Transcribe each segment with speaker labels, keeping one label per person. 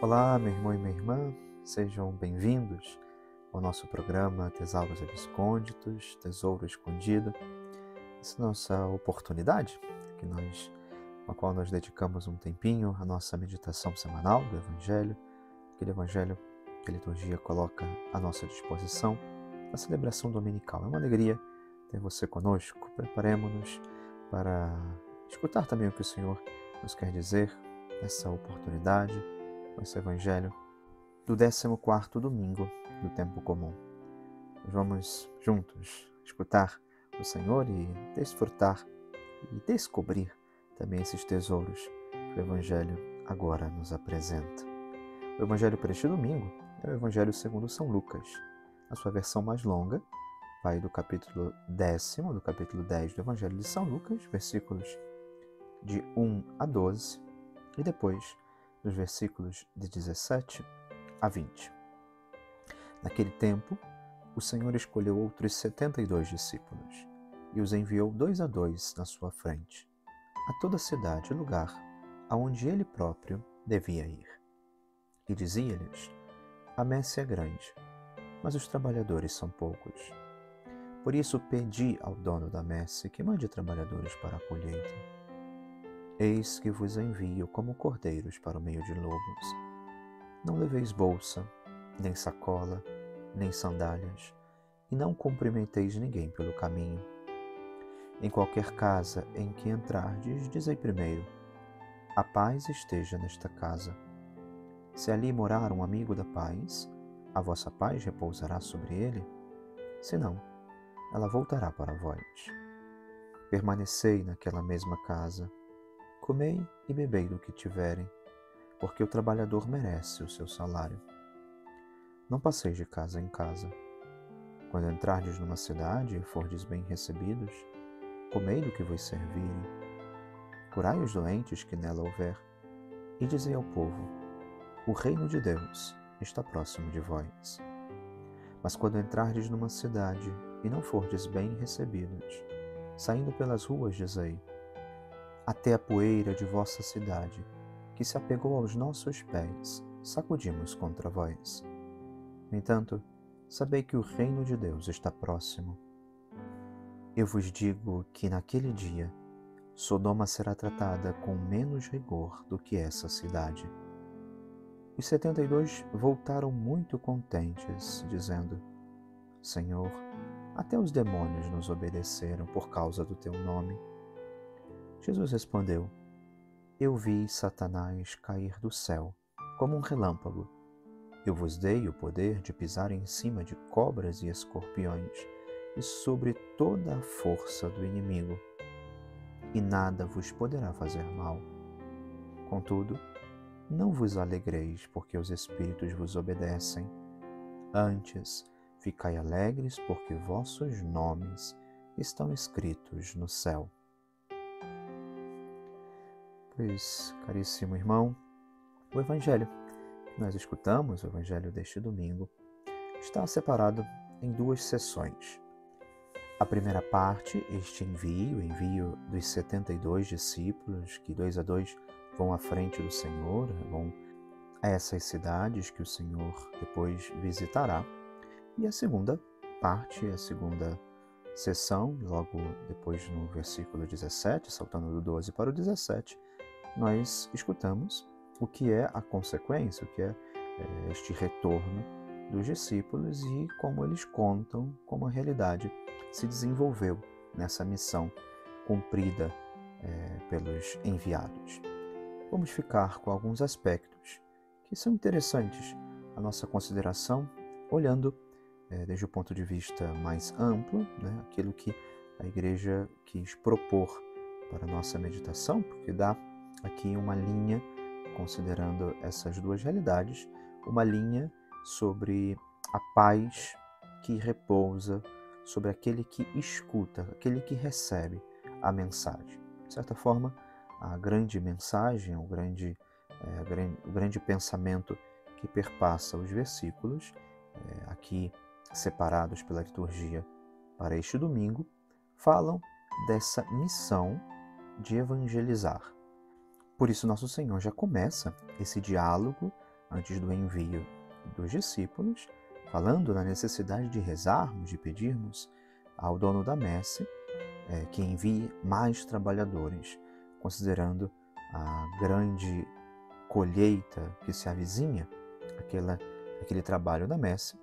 Speaker 1: Olá, meu irmão e minha irmã, sejam bem-vindos ao nosso programa Tesauros Abscônditos, Tesouro Escondido. Essa é a nossa oportunidade, com a qual nós dedicamos um tempinho à nossa meditação semanal do Evangelho, aquele Evangelho que a liturgia coloca à nossa disposição na celebração dominical. É uma alegria ter você conosco. Preparemo-nos para escutar também o que o Senhor nos quer dizer nessa oportunidade, com esse Evangelho do 14º domingo do tempo comum. Nós vamos juntos escutar o Senhor e desfrutar e descobrir também esses tesouros que o Evangelho agora nos apresenta. O Evangelho para este domingo é o Evangelho segundo São Lucas. A sua versão mais longa vai do capítulo 10º, do capítulo 10 do Evangelho de São Lucas, versículos de 1 a 12, e depois dos versículos de 17 a 20. Naquele tempo, o Senhor escolheu outros 72 discípulos e os enviou 2 a 2 na sua frente, a toda cidade e lugar aonde ele próprio devia ir. E dizia-lhes: a messe é grande, mas os trabalhadores são poucos. Por isso pedi ao dono da messe que mande trabalhadores para a colheita. Eis que vos envio como cordeiros para o meio de lobos. Não leveis bolsa, nem sacola, nem sandálias, e não cumprimenteis ninguém pelo caminho. Em qualquer casa em que entrardes, dizei primeiro: a paz esteja nesta casa. Se ali morar um amigo da paz, a vossa paz repousará sobre ele? Se não, ela voltará para vós. Permanecei naquela mesma casa. Comei e bebei do que tiverem, porque o trabalhador merece o seu salário. Não passeis de casa em casa. Quando entrardes numa cidade e fordes bem recebidos, comei do que vos servirem. Curai os doentes que nela houver, e dizei ao povo: o reino de Deus está próximo de vós. Mas quando entrardes numa cidade e não fordes bem recebidos, saindo pelas ruas dizei: até a poeira de vossa cidade, que se apegou aos nossos pés, sacudimos contra vós. No entanto, sabei que o reino de Deus está próximo. Eu vos digo que naquele dia, Sodoma será tratada com menos rigor do que essa cidade. Os 72 voltaram muito contentes, dizendo: Senhor, até os demônios nos obedeceram por causa do teu nome. Jesus respondeu: eu vi Satanás cair do céu, como um relâmpago. Eu vos dei o poder de pisar em cima de cobras e escorpiões, e sobre toda a força do inimigo, e nada vos poderá fazer mal. Contudo, não vos alegreis porque os espíritos vos obedecem. Antes, ficai alegres porque vossos nomes estão escritos no céu. Pois, caríssimo irmão, o Evangelho que nós escutamos, o Evangelho deste domingo, está separado em 2 sessões. A primeira parte, este envio, o envio dos 72 discípulos, que 2 a 2 vão à frente do Senhor, vão a essas cidades que o Senhor depois visitará. E a segunda parte, a segunda sessão, logo depois no versículo 17, saltando do 12 para o 17, nós escutamos o que é a consequência, o que é este retorno dos discípulos e como eles contam como a realidade se desenvolveu nessa missão cumprida pelos enviados. Vamos ficar com alguns aspectos que são interessantes à nossa consideração, olhando desde o ponto de vista mais amplo, aquilo que a Igreja quis propor para a nossa meditação, porque dá aqui uma linha, considerando essas 2 realidades, uma linha sobre a paz que repousa sobre aquele que escuta, aquele que recebe a mensagem. De certa forma, a grande mensagem, o grande pensamento que perpassa os versículos, aqui separados pela liturgia para este domingo, falam dessa missão de evangelizar. Por isso, nosso Senhor já começa esse diálogo antes do envio dos discípulos, falando na necessidade de rezarmos, de pedirmos ao dono da messe que envie mais trabalhadores, considerando a grande colheita que se avizinha, aquele trabalho da messe,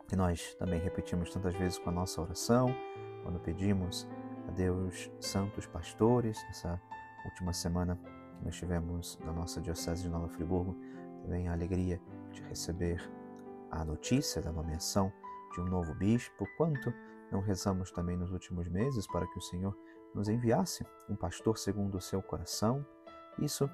Speaker 1: que nós também repetimos tantas vezes com a nossa oração, quando pedimos a Deus santos pastores. Nessa última semana que nós tivemos na nossa Diocese de Nova Friburgo, também a alegria de receber a notícia da nomeação de um novo bispo. Quanto não rezamos também nos últimos meses para que o Senhor nos enviasse um pastor segundo o seu coração. Isso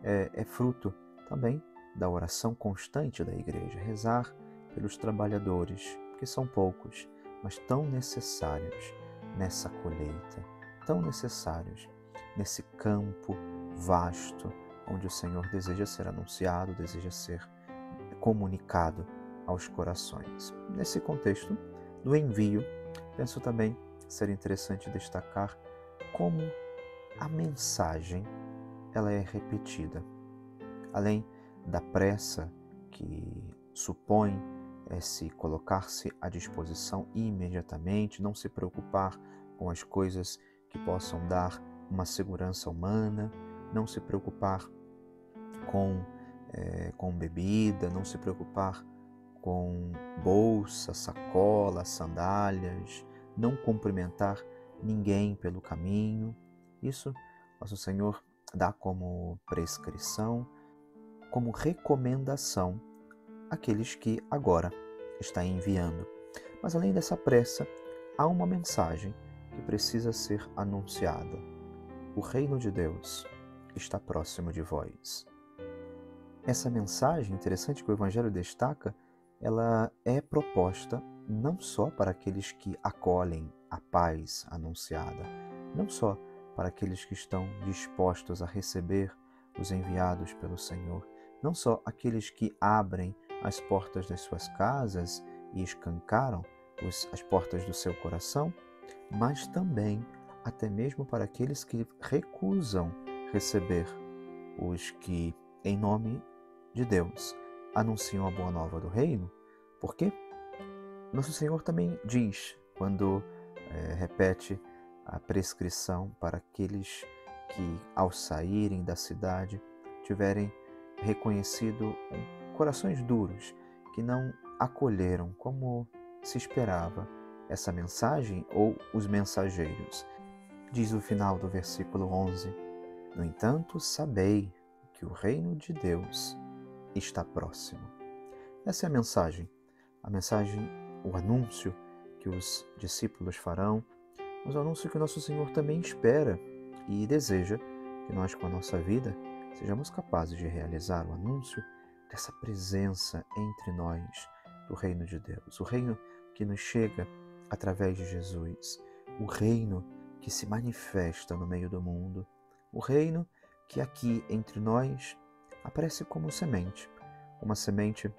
Speaker 1: é fruto também da oração constante da Igreja, rezar pelos trabalhadores, que são poucos, mas tão necessários nessa colheita, tão necessários nesse campo vasto onde o Senhor deseja ser anunciado, deseja ser comunicado aos corações. Nesse contexto do envio, penso também ser interessante destacar como a mensagem ela é repetida. Além da pressa que supõe se colocar-se à disposição imediatamente, não se preocupar com as coisas que possam dar uma segurança humana, não se preocupar com bebida, não se preocupar com bolsa, sacola, sandálias, não cumprimentar ninguém pelo caminho. Isso nosso Senhor dá como prescrição, como recomendação àqueles que agora está enviando. Mas além dessa pressa, há uma mensagem que precisa ser anunciada. O reino de Deus está próximo de vós. Essa mensagem, interessante que o Evangelho destaca, ela é proposta não só para aqueles que acolhem a paz anunciada, não só para aqueles que estão dispostos a receber os enviados pelo Senhor, não só aqueles que abrem as portas das suas casas e escancaram as portas do seu coração, mas também até mesmo para aqueles que recusam receber os que, em nome de Deus, anunciam a boa nova do reino. Porque nosso Senhor também diz, quando repete a prescrição para aqueles que, ao saírem da cidade, tiverem reconhecido corações duros, que não acolheram como se esperava essa mensagem ou os mensageiros. Diz o final do versículo 11: No entanto, sabei que o reino de Deus está próximo. Essa é a mensagem, o anúncio que os discípulos farão, mas o anúncio que o nosso Senhor também espera e deseja que nós, com a nossa vida, sejamos capazes de realizar o anúncio dessa presença entre nós do reino de Deus, o reino que nos chega através de Jesus, o reino que se manifesta no meio do mundo, o reino que aqui entre nós aparece como semente, uma semente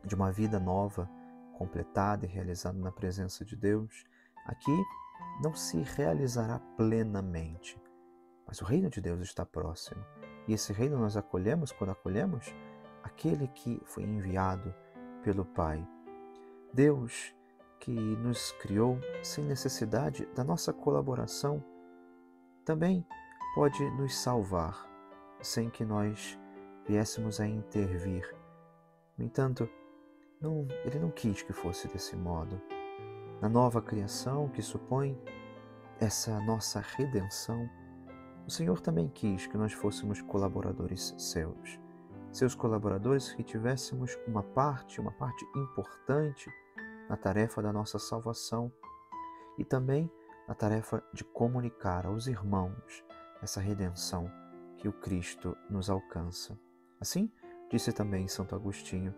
Speaker 1: de uma vida nova, completada e realizada na presença de Deus. Aqui não se realizará plenamente, mas o reino de Deus está próximo. E esse reino nós acolhemos quando acolhemos aquele que foi enviado pelo Pai. Deus que nos criou sem necessidade da nossa colaboração, também pode nos salvar sem que nós viéssemos a intervir. No entanto, Ele não quis que fosse desse modo. Na nova criação que supõe essa nossa redenção, o Senhor também quis que nós fôssemos colaboradores seus colaboradores, que tivéssemos uma parte importante na tarefa da nossa salvação e também na tarefa de comunicar aos irmãos essa redenção que o Cristo nos alcança. Assim, disse também Santo Agostinho: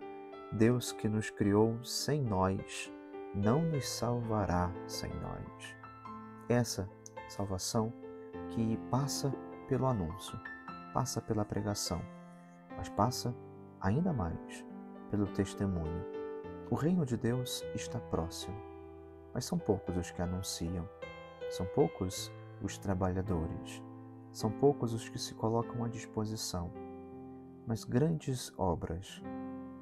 Speaker 1: Deus que nos criou sem nós, não nos salvará sem nós. Essa salvação que passa pelo anúncio, passa pela pregação, mas passa ainda mais pelo testemunho. O reino de Deus está próximo, mas são poucos os que anunciam, são poucos os trabalhadores, são poucos os que se colocam à disposição. mas grandes obras,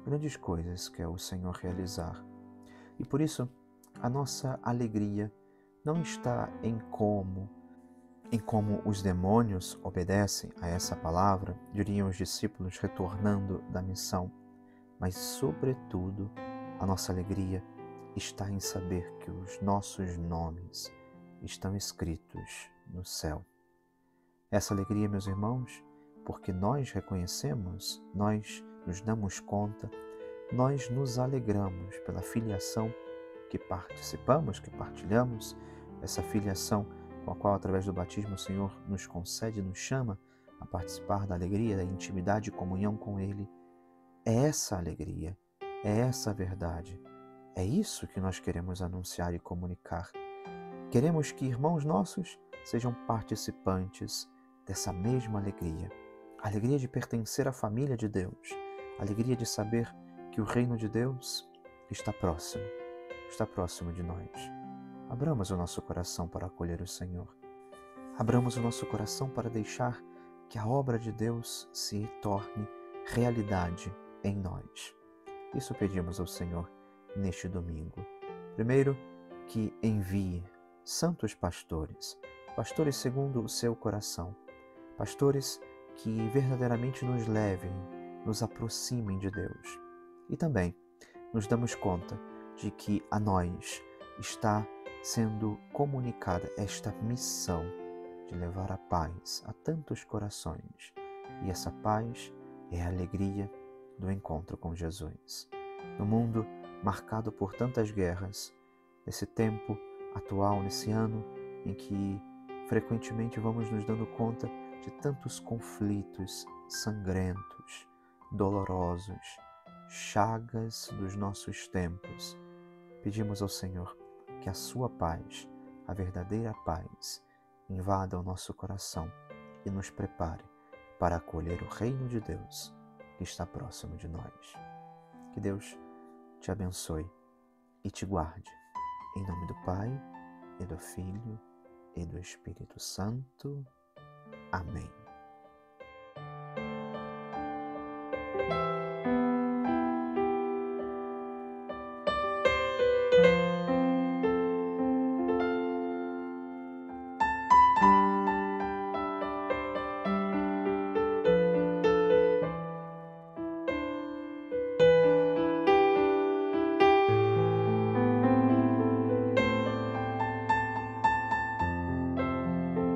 Speaker 1: grandes coisas quer o Senhor realizar. E por isso, a nossa alegria não está em como os demônios obedecem a essa palavra, diriam os discípulos retornando da missão, mas, sobretudo, a nossa alegria está em saber que os nossos nomes estão escritos no céu. Essa alegria, meus irmãos, porque nós reconhecemos, nós nos damos conta, nós nos alegramos pela filiação que participamos, que partilhamos, essa filiação com a qual, através do batismo, o Senhor nos concede, nos chama a participar da alegria, da intimidade e comunhão com Ele. É essa alegria, é essa verdade, é isso que nós queremos anunciar e comunicar. Queremos que irmãos nossos sejam participantes dessa mesma alegria, a alegria de pertencer à família de Deus, a alegria de saber que o reino de Deus está próximo de nós. Abramos o nosso coração para acolher o Senhor. Abramos o nosso coração para deixar que a obra de Deus se torne realidade em nós. Isso pedimos ao Senhor neste domingo. Primeiro, que envie santos pastores, pastores segundo o seu coração, pastores que verdadeiramente nos levem, nos aproximem de Deus. E também nos damos conta de que a nós está sendo comunicada esta missão de levar a paz a tantos corações. E essa paz é a alegria do encontro com Jesus. No mundo marcado por tantas guerras, nesse tempo atual, nesse ano em que frequentemente vamos nos dando conta de tantos conflitos sangrentos, dolorosos, chagas dos nossos tempos, pedimos ao Senhor que a sua paz, a verdadeira paz, invada o nosso coração e nos prepare para acolher o reino de Deus que está próximo de nós. Que Deus te abençoe e te guarde. Em nome do Pai, e do Filho, e do Espírito Santo. Amém.